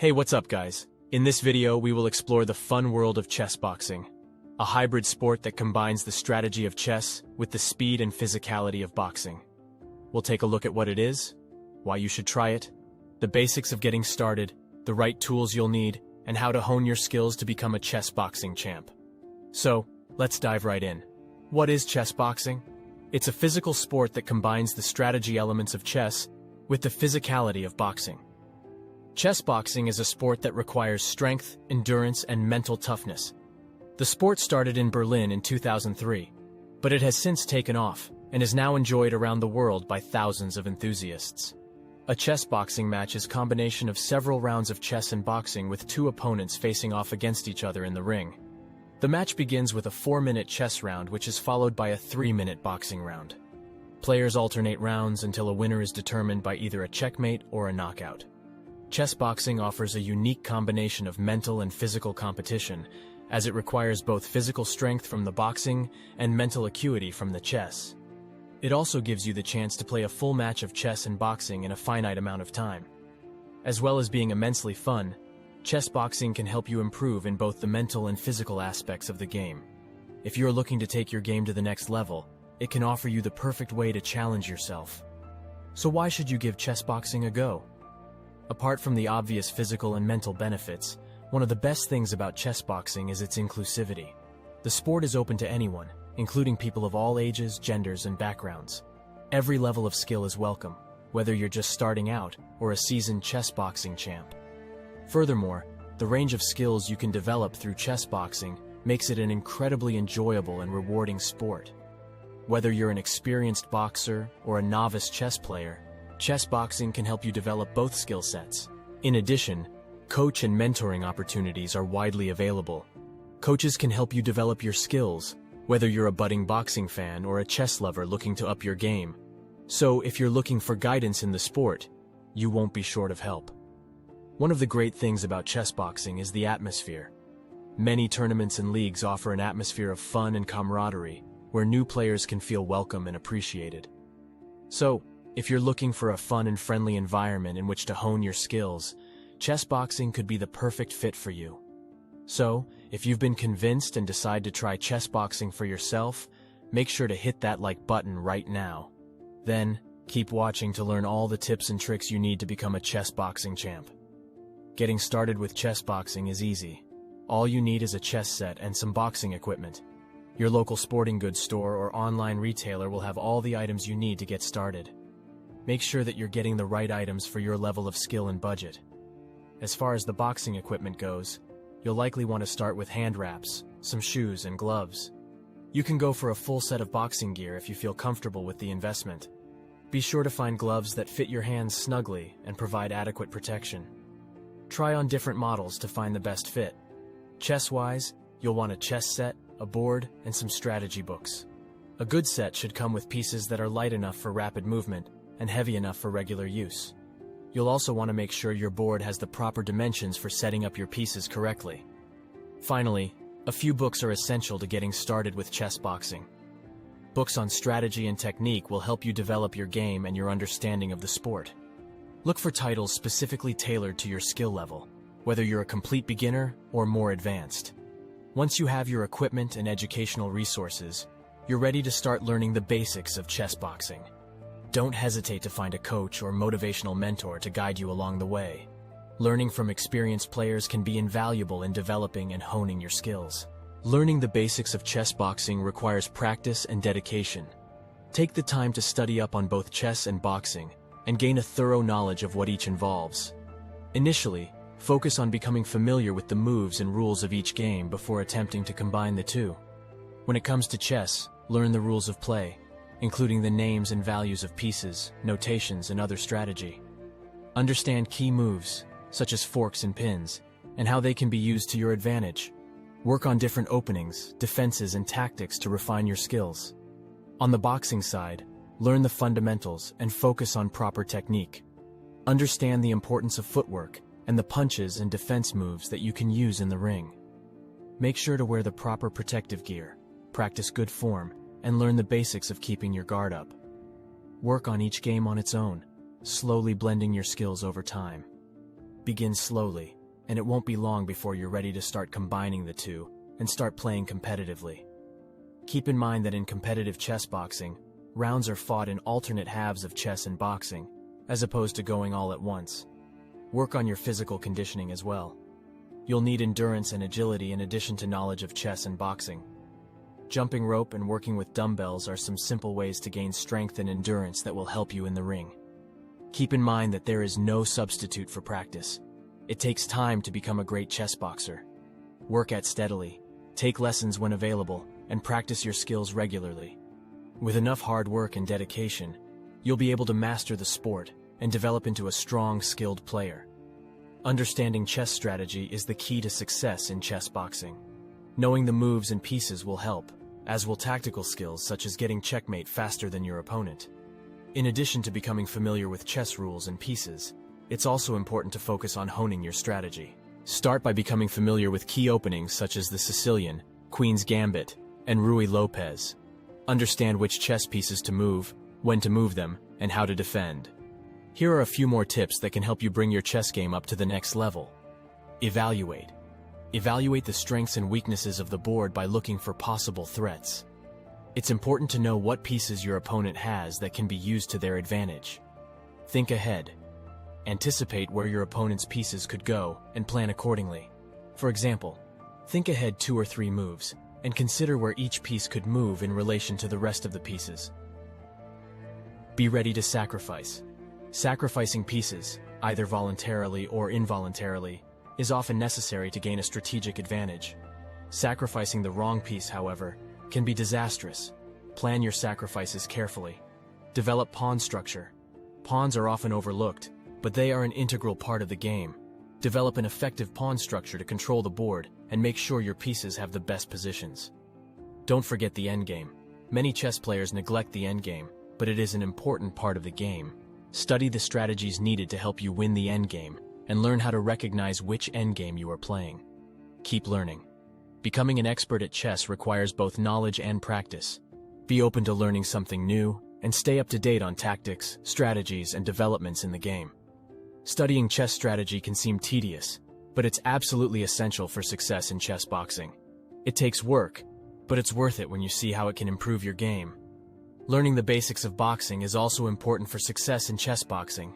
Hey, what's up, guys? In this video, we will explore the fun world of chess boxing, a hybrid sport that combines the strategy of chess with the speed and physicality of boxing. We'll take a look at what it is, why you should try it, the basics of getting started, the right tools you'll need, and how to hone your skills to become a chess boxing champ. So, let's dive right in. What is chess boxing? It's a physical sport that combines the strategy elements of chess with the physicality of boxing. Chess boxing is a sport that requires strength, endurance, and mental toughness. The sport started in Berlin in 2003, but it has since taken off and is now enjoyed around the world by thousands of enthusiasts. A chess boxing match is a combination of several rounds of chess and boxing with two opponents facing off against each other in the ring. The match begins with a 4-minute chess round, which is followed by a 3-minute boxing round. Players alternate rounds until a winner is determined by either a checkmate or a knockout. Chess boxing offers a unique combination of mental and physical competition, as it requires both physical strength from the boxing and mental acuity from the chess. It also gives you the chance to play a full match of chess and boxing in a finite amount of time. As well as being immensely fun, chess boxing can help you improve in both the mental and physical aspects of the game. If you're looking to take your game to the next level, it can offer you the perfect way to challenge yourself. So why should you give chess boxing a go? Apart from the obvious physical and mental benefits, one of the best things about chess boxing is its inclusivity. The sport is open to anyone, including people of all ages, genders, and backgrounds. Every level of skill is welcome, whether you're just starting out or a seasoned chess boxing champ. Furthermore, the range of skills you can develop through chess boxing makes it an incredibly enjoyable and rewarding sport. Whether you're an experienced boxer or a novice chess player, chess boxing can help you develop both skill sets. In addition, coach and mentoring opportunities are widely available. Coaches can help you develop your skills, whether you're a budding boxing fan or a chess lover looking to up your game. So, if you're looking for guidance in the sport, you won't be short of help. One of the great things about chess boxing is the atmosphere. Many tournaments and leagues offer an atmosphere of fun and camaraderie, where new players can feel welcome and appreciated. So, if you're looking for a fun and friendly environment in which to hone your skills, chess boxing could be the perfect fit for you. So, if you've been convinced and decide to try chess boxing for yourself, make sure to hit that like button right now. Then, keep watching to learn all the tips and tricks you need to become a chess boxing champ. Getting started with chess boxing is easy. All you need is a chess set and some boxing equipment. Your local sporting goods store or online retailer will have all the items you need to get started. Make sure that you're getting the right items for your level of skill and budget. As far as the boxing equipment goes, you'll likely want to start with hand wraps, some shoes, and gloves. You can go for a full set of boxing gear if you feel comfortable with the investment. Be sure to find gloves that fit your hands snugly and provide adequate protection. Try on different models to find the best fit. Chess-wise, you'll want a chess set, a board, and some strategy books. A good set should come with pieces that are light enough for rapid movement and heavy enough for regular use. You'll also want to make sure your board has the proper dimensions for setting up your pieces correctly. Finally, a few books are essential to getting started with chess boxing. Books on strategy and technique will help you develop your game and your understanding of the sport. Look for titles specifically tailored to your skill level, whether you're a complete beginner or more advanced. Once you have your equipment and educational resources, you're ready to start learning the basics of chess boxing. Don't hesitate to find a coach or motivational mentor to guide you along the way. Learning from experienced players can be invaluable in developing and honing your skills. Learning the basics of chess boxing requires practice and dedication. Take the time to study up on both chess and boxing and gain a thorough knowledge of what each involves. Initially, focus on becoming familiar with the moves and rules of each game before attempting to combine the two. When it comes to chess, learn the rules of play, including the names and values of pieces, notations, and other strategy. Understand key moves, such as forks and pins, and how they can be used to your advantage. Work on different openings, defenses, and tactics to refine your skills. On the boxing side, learn the fundamentals and focus on proper technique. Understand the importance of footwork and the punches and defense moves that you can use in the ring. Make sure to wear the proper protective gear, practice good form, and learn the basics of keeping your guard up. Work on each game on its own, slowly blending your skills over time. Begin slowly, and it won't be long before you're ready to start combining the two and start playing competitively. Keep in mind that in competitive chess boxing, rounds are fought in alternate halves of chess and boxing, as opposed to going all at once. Work on your physical conditioning as well. You'll need endurance and agility in addition to knowledge of chess and boxing. Jumping rope and working with dumbbells are some simple ways to gain strength and endurance that will help you in the ring. Keep in mind that there is no substitute for practice. It takes time to become a great chess boxer. Work at steadily, take lessons when available, and practice your skills regularly. With enough hard work and dedication, you'll be able to master the sport and develop into a strong, skilled player. Understanding chess strategy is the key to success in chess boxing. Knowing the moves and pieces will help, as will tactical skills such as getting checkmate faster than your opponent. In addition to becoming familiar with chess rules and pieces, it's also important to focus on honing your strategy. Start by becoming familiar with key openings such as the Sicilian, Queen's Gambit, and Ruy Lopez. Understand which chess pieces to move, when to move them, and how to defend. Here are a few more tips that can help you bring your chess game up to the next level. Evaluate. Evaluate the strengths and weaknesses of the board by looking for possible threats. It's important to know what pieces your opponent has that can be used to their advantage. Think ahead. Anticipate where your opponent's pieces could go and plan accordingly. For example, think ahead 2 or 3 moves and consider where each piece could move in relation to the rest of the pieces. Be ready to sacrifice. Sacrificing pieces, either voluntarily or involuntarily, is often necessary to gain a strategic advantage. Sacrificing the wrong piece, however, can be disastrous. Plan your sacrifices carefully. Develop pawn structure. Pawns are often overlooked, but they are an integral part of the game. Develop an effective pawn structure to control the board and make sure your pieces have the best positions. Don't forget the endgame. Many chess players neglect the endgame, but it is an important part of the game. Study the strategies needed to help you win the endgame and learn how to recognize which endgame you are playing. Keep learning. Becoming an expert at chess requires both knowledge and practice. Be open to learning something new and stay up to date on tactics, strategies, and developments in the game. Studying chess strategy can seem tedious, but it's absolutely essential for success in chess boxing. It takes work, but it's worth it when you see how it can improve your game. Learning the basics of boxing is also important for success in chess boxing.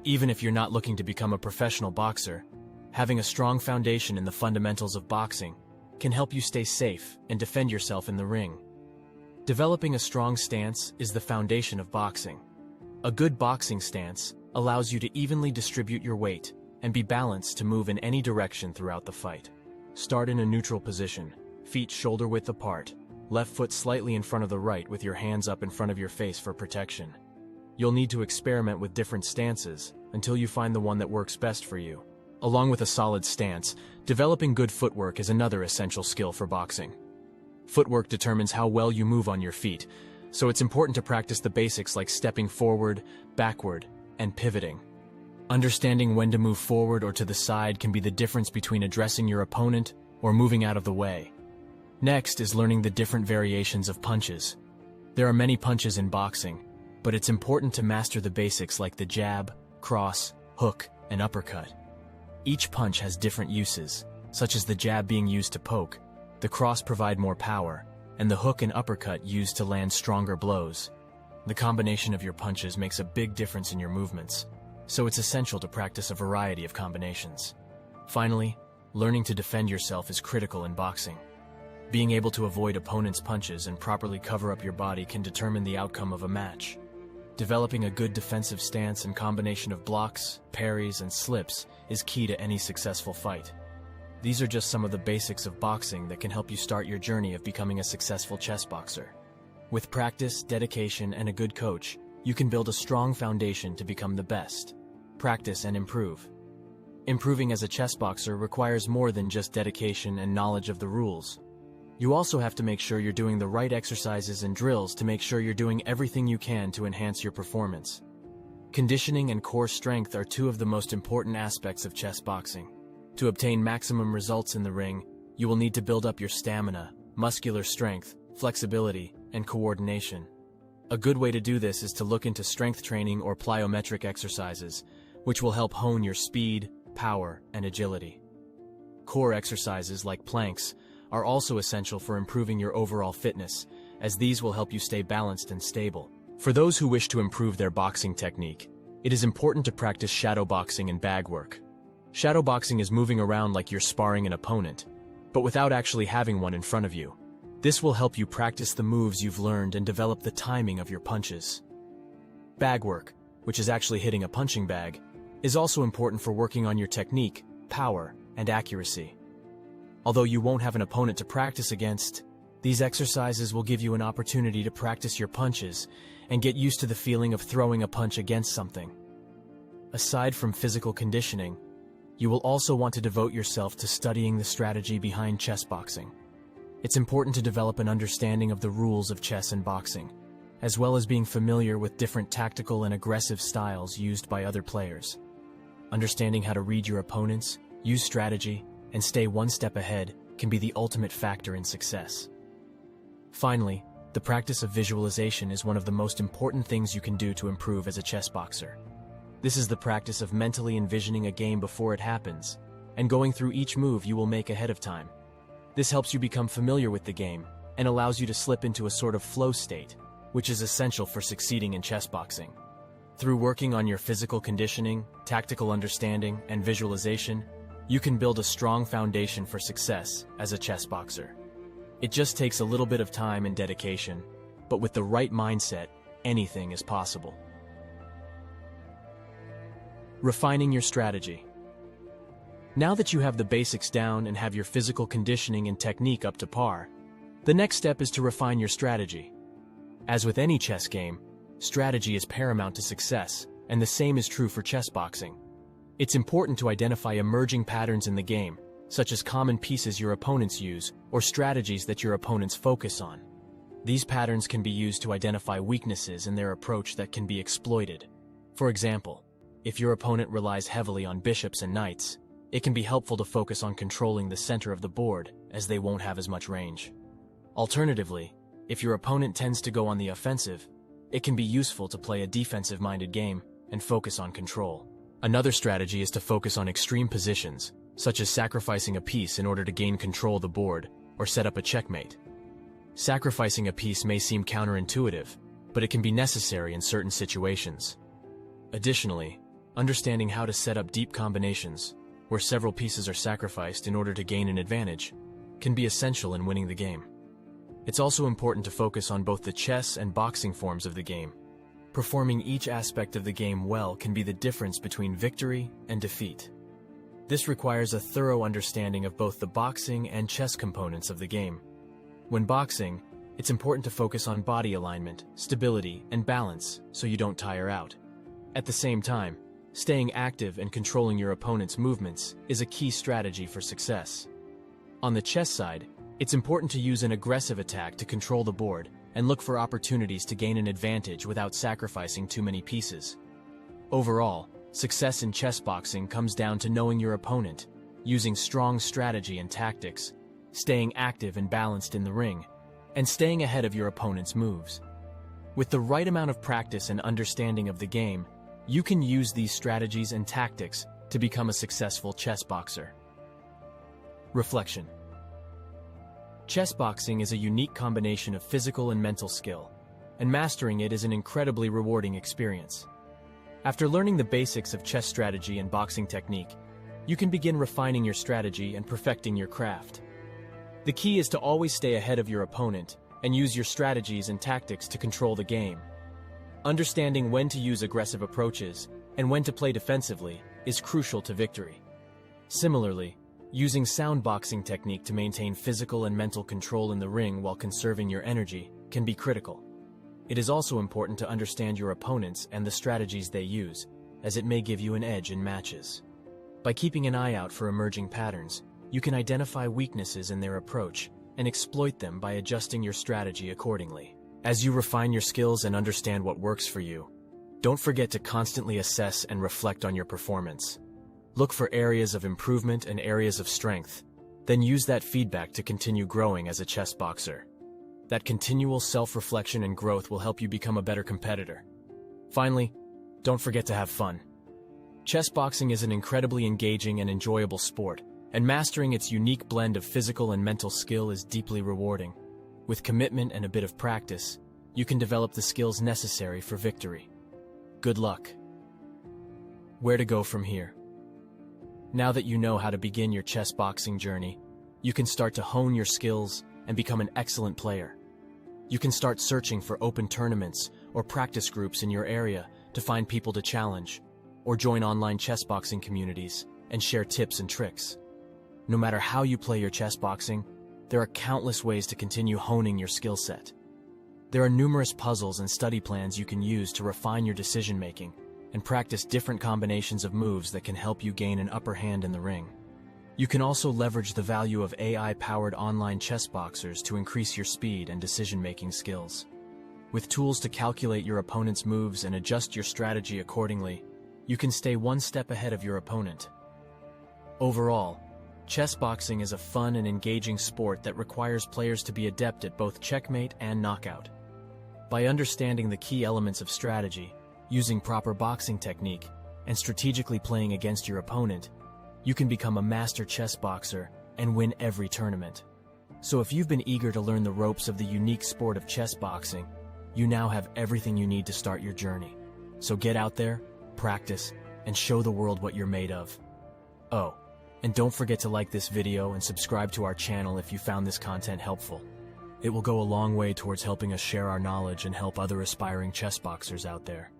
Even if you're not looking to become a professional boxer, having a strong foundation in the fundamentals of boxing can help you stay safe and defend yourself in the ring. Developing a strong stance is the foundation of boxing. A good boxing stance allows you to evenly distribute your weight and be balanced to move in any direction throughout the fight. Start in a neutral position, feet shoulder-width apart, left foot slightly in front of the right with your hands up in front of your face for protection. You'll need to experiment with different stances until you find the one that works best for you. Along with a solid stance, developing good footwork is another essential skill for boxing. Footwork determines how well you move on your feet, so it's important to practice the basics like stepping forward, backward, and pivoting. Understanding when to move forward or to the side can be the difference between addressing your opponent or moving out of the way. Next is learning the different variations of punches. There are many punches in boxing, but it's important to master the basics like the jab, cross, hook, and uppercut. Each punch has different uses, such as the jab being used to poke, the cross provide more power, and the hook and uppercut used to land stronger blows. The combination of your punches makes a big difference in your movements, so it's essential to practice a variety of combinations. Finally, learning to defend yourself is critical in boxing. Being able to avoid opponents' punches and properly cover up your body can determine the outcome of a match. Developing a good defensive stance and combination of blocks, parries, and slips is key to any successful fight. These are just some of the basics of boxing that can help you start your journey of becoming a successful chess boxer. With practice, dedication, and a good coach, you can build a strong foundation to become the best. Practice and improve. Improving as a chess boxer requires more than just dedication and knowledge of the rules. You also have to make sure you're doing the right exercises and drills to make sure you're doing everything you can to enhance your performance. Conditioning and core strength are two of the most important aspects of chess boxing. To obtain maximum results in the ring, you will need to build up your stamina, muscular strength, flexibility, and coordination. A good way to do this is to look into strength training or plyometric exercises, which will help hone your speed, power, and agility. Core exercises like planks are also essential for improving your overall fitness, as these will help you stay balanced and stable. For those who wish to improve their boxing technique, it is important to practice shadow boxing and bag work. Shadow boxing is moving around like you're sparring an opponent, but without actually having one in front of you. This will help you practice the moves you've learned and develop the timing of your punches. Bag work, which is actually hitting a punching bag, is also important for working on your technique, power, and accuracy. Although you won't have an opponent to practice against, these exercises will give you an opportunity to practice your punches and get used to the feeling of throwing a punch against something. Aside from physical conditioning, you will also want to devote yourself to studying the strategy behind chess boxing. It's important to develop an understanding of the rules of chess and boxing, as well as being familiar with different tactical and aggressive styles used by other players. Understanding how to read your opponents, use strategy, and stay one step ahead can be the ultimate factor in success. Finally, the practice of visualization is one of the most important things you can do to improve as a chess boxer. This is the practice of mentally envisioning a game before it happens, and going through each move you will make ahead of time. This helps you become familiar with the game and allows you to slip into a sort of flow state, which is essential for succeeding in chess boxing. Through working on your physical conditioning, tactical understanding, and visualization, you can build a strong foundation for success as a chess boxer. It just takes a little bit of time and dedication, but with the right mindset, anything is possible. Refining your strategy. Now that you have the basics down and have your physical conditioning and technique up to par, the next step is to refine your strategy. As with any chess game, strategy is paramount to success, and the same is true for chess boxing. It's important to identify emerging patterns in the game, such as common pieces your opponents use or strategies that your opponents focus on. These patterns can be used to identify weaknesses in their approach that can be exploited. For example, if your opponent relies heavily on bishops and knights, it can be helpful to focus on controlling the center of the board, as they won't have as much range. Alternatively, if your opponent tends to go on the offensive, it can be useful to play a defensive-minded game and focus on control. Another strategy is to focus on extreme positions, such as sacrificing a piece in order to gain control of the board or set up a checkmate. Sacrificing a piece may seem counterintuitive, but it can be necessary in certain situations. Additionally, understanding how to set up deep combinations, where several pieces are sacrificed in order to gain an advantage, can be essential in winning the game. It's also important to focus on both the chess and boxing forms of the game. Performing each aspect of the game well can be the difference between victory and defeat. This requires a thorough understanding of both the boxing and chess components of the game. When boxing, it's important to focus on body alignment, stability, and balance so you don't tire out. At the same time, staying active and controlling your opponent's movements is a key strategy for success. On the chess side, it's important to use an aggressive attack to control the board and look for opportunities to gain an advantage without sacrificing too many pieces. Overall, success in chess boxing comes down to knowing your opponent, using strong strategy and tactics, staying active and balanced in the ring, and staying ahead of your opponent's moves. With the right amount of practice and understanding of the game, you can use these strategies and tactics to become a successful chess boxer. Reflection. Chess boxing is a unique combination of physical and mental skill, and mastering it is an incredibly rewarding experience. After learning the basics of chess strategy and boxing technique, you can begin refining your strategy and perfecting your craft. The key is to always stay ahead of your opponent and use your strategies and tactics to control the game. Understanding when to use aggressive approaches and when to play defensively is crucial to victory. Similarly, using sound boxing technique to maintain physical and mental control in the ring while conserving your energy can be critical. It is also important to understand your opponents and the strategies they use, as it may give you an edge in matches. By keeping an eye out for emerging patterns, you can identify weaknesses in their approach and exploit them by adjusting your strategy accordingly. As you refine your skills and understand what works for you, don't forget to constantly assess and reflect on your performance. Look for areas of improvement and areas of strength, then use that feedback to continue growing as a chess boxer. That continual self-reflection and growth will help you become a better competitor. Finally, don't forget to have fun. Chess boxing is an incredibly engaging and enjoyable sport, and mastering its unique blend of physical and mental skill is deeply rewarding. With commitment and a bit of practice, you can develop the skills necessary for victory. Good luck. Where to go from here? Now that you know how to begin your chess boxing journey, you can start to hone your skills and become an excellent player. You can start searching for open tournaments or practice groups in your area to find people to challenge, or join online chess boxing communities and share tips and tricks. No matter how you play your chess boxing, there are countless ways to continue honing your skill set. There are numerous puzzles and study plans you can use to refine your decision-making and practice different combinations of moves that can help you gain an upper hand in the ring. You can also leverage the value of AI-powered online chess boxers to increase your speed and decision-making skills. With tools to calculate your opponent's moves and adjust your strategy accordingly, you can stay one step ahead of your opponent. Overall, chess boxing is a fun and engaging sport that requires players to be adept at both checkmate and knockout. By understanding the key elements of strategy, using proper boxing technique, and strategically playing against your opponent, you can become a master chess boxer and win every tournament. So if you've been eager to learn the ropes of the unique sport of chess boxing, you now have everything you need to start your journey. So get out there, practice, and show the world what you're made of. Oh, and don't forget to like this video and subscribe to our channel if you found this content helpful. It will go a long way towards helping us share our knowledge and help other aspiring chess boxers out there.